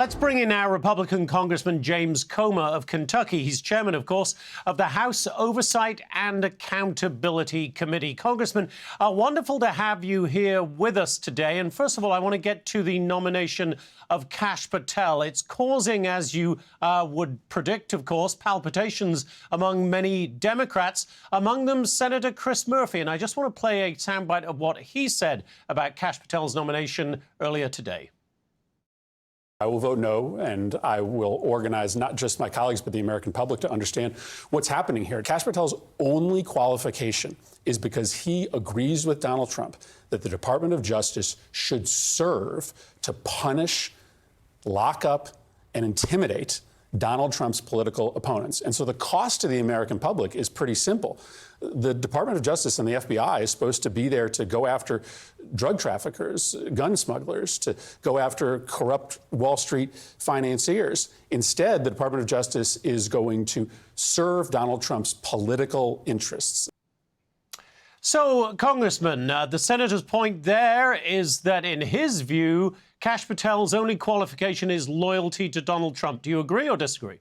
Let's bring in now Republican Congressman James Comer of Kentucky. He's chairman, of course, of the House Oversight and Accountability Committee. Congressman, wonderful to have you here with us today. And first of all, I want to get to the nomination of Kash Patel. It's causing, as you would predict, of course, palpitations among many Democrats, among them Senator Chris Murphy. And I just want to play a soundbite of what he said about Kash Patel's nomination earlier today. I will vote no, and I will organize not just my colleagues, but the American public to understand what's happening here. Kash Patel's only qualification is because he agrees with Donald Trump that the Department of Justice should serve to punish, lock up, and intimidate Donald Trump's political opponents. And so the cost to the American public is pretty simple. The Department of Justice and the FBI is supposed to be there to go after drug traffickers, gun smugglers, to go after corrupt Wall Street financiers. Instead, the Department of Justice is going to serve Donald Trump's political interests. So, Congressman, the senator's point there is that, in his view, Kash Patel's only qualification is loyalty to Donald Trump. Do you agree or disagree?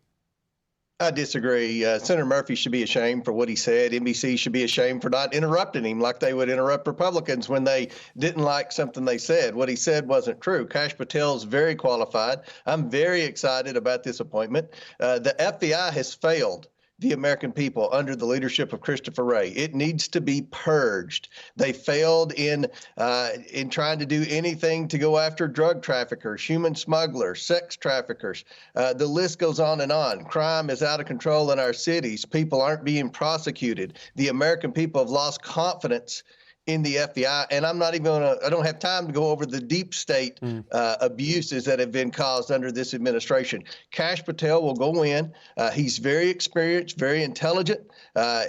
I disagree. Senator Murphy should be ashamed for what he said. NBC should be ashamed for not interrupting him like they would interrupt Republicans when they didn't like something they said. What he said wasn't true. Kash Patel is very qualified. I'm very excited about this appointment. The FBI has failed the American people under the leadership of Christopher Wray. It needs to be purged. They failed in trying to do anything to go after drug traffickers, human smugglers, sex traffickers. The list goes on and on. Crime is out of control in our cities. People aren't being prosecuted. The American people have lost confidence in the FBI, and I'm not even I don't have time to go over the deep state abuses that have been caused under this administration. Kash Patel will go in. He's very experienced, very intelligent.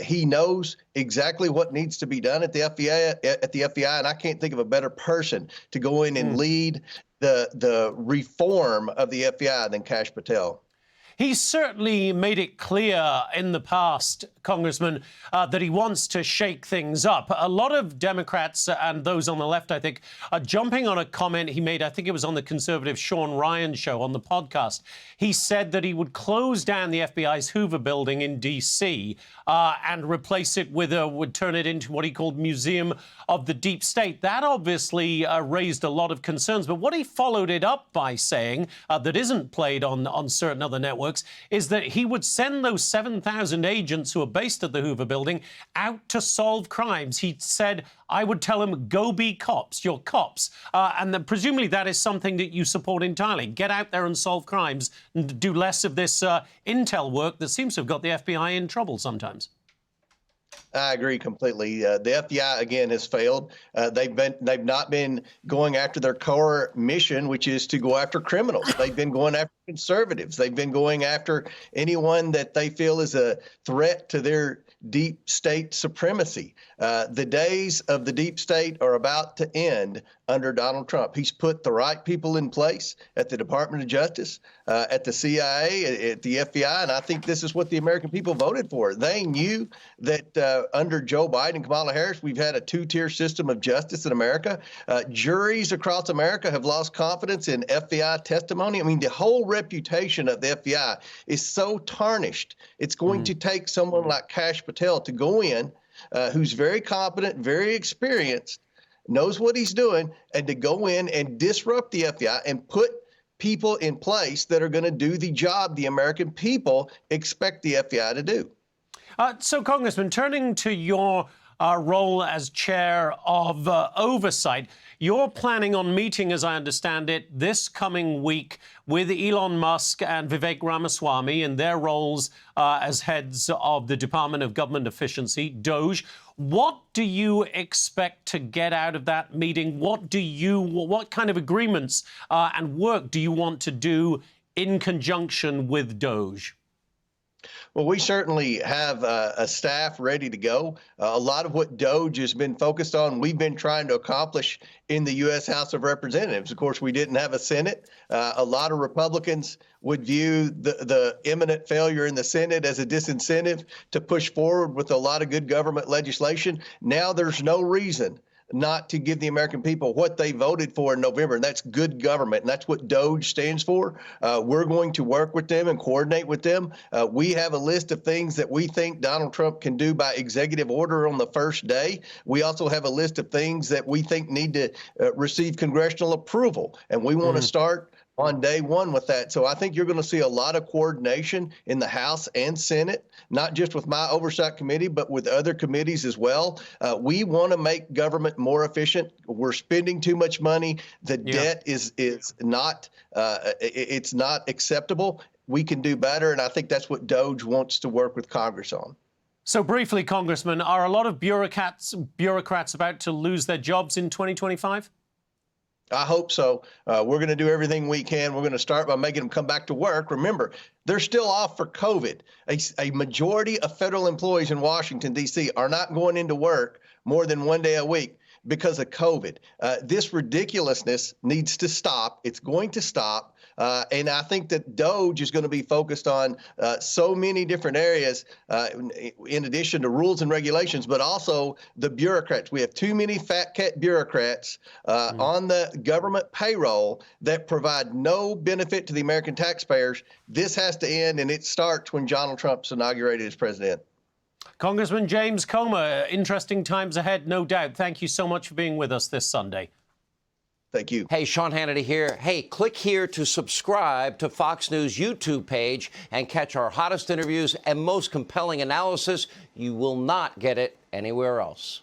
He knows exactly what needs to be done at the FBI, and I can't think of a better person to go in and lead the reform of the FBI than Kash Patel. He's certainly made it clear in the past, Congressman, that he wants to shake things up. A lot of Democrats and those on the left, I think, are jumping on a comment he made. I think it was on the conservative Sean Ryan show on the podcast. He said that he would close down the FBI's Hoover building in D.C. And replace it with would turn it into what he called Museum of the Deep State. That obviously raised a lot of concerns. But what he followed it up by saying that isn't played on certain other networks is that he would send those 7,000 agents who are based at the Hoover building out to solve crimes. He said, I would tell them, go be cops, you're cops. And then presumably that is something that you support entirely. Get out there and solve crimes and do less of this intel work that seems to have got the FBI in trouble sometimes. I agree completely. The FBI again has failed. They've not been going after their core mission, which is to go after criminals. They've been going after conservatives. They've been going after anyone that they feel is a threat to their deep state supremacy. The days of the deep state are about to end under Donald Trump. He's put the right people in place at the Department of Justice, at the CIA, at the FBI, and I think this is what the American people voted for. They knew that under Joe Biden and Kamala Harris, we've had a two-tier system of justice in America. Juries across America have lost confidence in FBI testimony. I mean, the whole reputation of the FBI is so tarnished. It's going to take someone like Kash Patel to go in, who's very competent, very experienced, knows what he's doing, and to go in and disrupt the FBI and put people in place that are going to do the job the American people expect the FBI to do. So, Congressman, turning to your role as chair of oversight, you're planning on meeting, as I understand it, this coming week with Elon Musk and Vivek Ramaswamy in their roles as heads of the Department of Government Efficiency, DOGE. What do you expect to get out of that meeting? What kind of agreements and work do you want to do in conjunction with DOGE? Well, we certainly have a staff ready to go. A lot of what DOGE has been focused on, we've been trying to accomplish in the U.S. House of Representatives. Of course, we didn't have a Senate. A lot of Republicans would view the imminent failure in the Senate as a disincentive to push forward with a lot of good government legislation. Now there's no reason not to give the American people what they voted for in November, and that's good government, and that's what DOGE stands for. We're going to work with them and coordinate with them. We have a list of things that we think Donald Trump can do by executive order on the first day. We also have a list of things that we think need to receive congressional approval, and we want to start on day one with that. So I think you're going to see a lot of coordination in the House and Senate, not just with my oversight committee, but with other committees as well. We want to make government more efficient. We're spending too much money. The debt is not it's not acceptable. We can do better, and I think that's what DOGE wants to work with Congress on. So briefly, Congressman, are a lot of bureaucrats about to lose their jobs in 2025? I hope so. We're going to do everything we can. We're going to start by making them come back to work. Remember, they're still off for COVID. A majority of federal employees in Washington, D.C. are not going into work more than one day a week because of COVID. This ridiculousness needs to stop. It's going to stop. And I think that DOGE is going to be focused on so many different areas in addition to rules and regulations, but also the bureaucrats. We have too many fat cat bureaucrats on the government payroll that provide no benefit to the American taxpayers. This has to end, and it starts when Donald Trump's inaugurated as president. Congressman James Comer, interesting times ahead, no doubt. Thank you so much for being with us this Sunday. Thank you. Hey, Sean Hannity here. Hey, click here to subscribe to Fox News YouTube page and catch our hottest interviews and most compelling analysis. You will not get it anywhere else.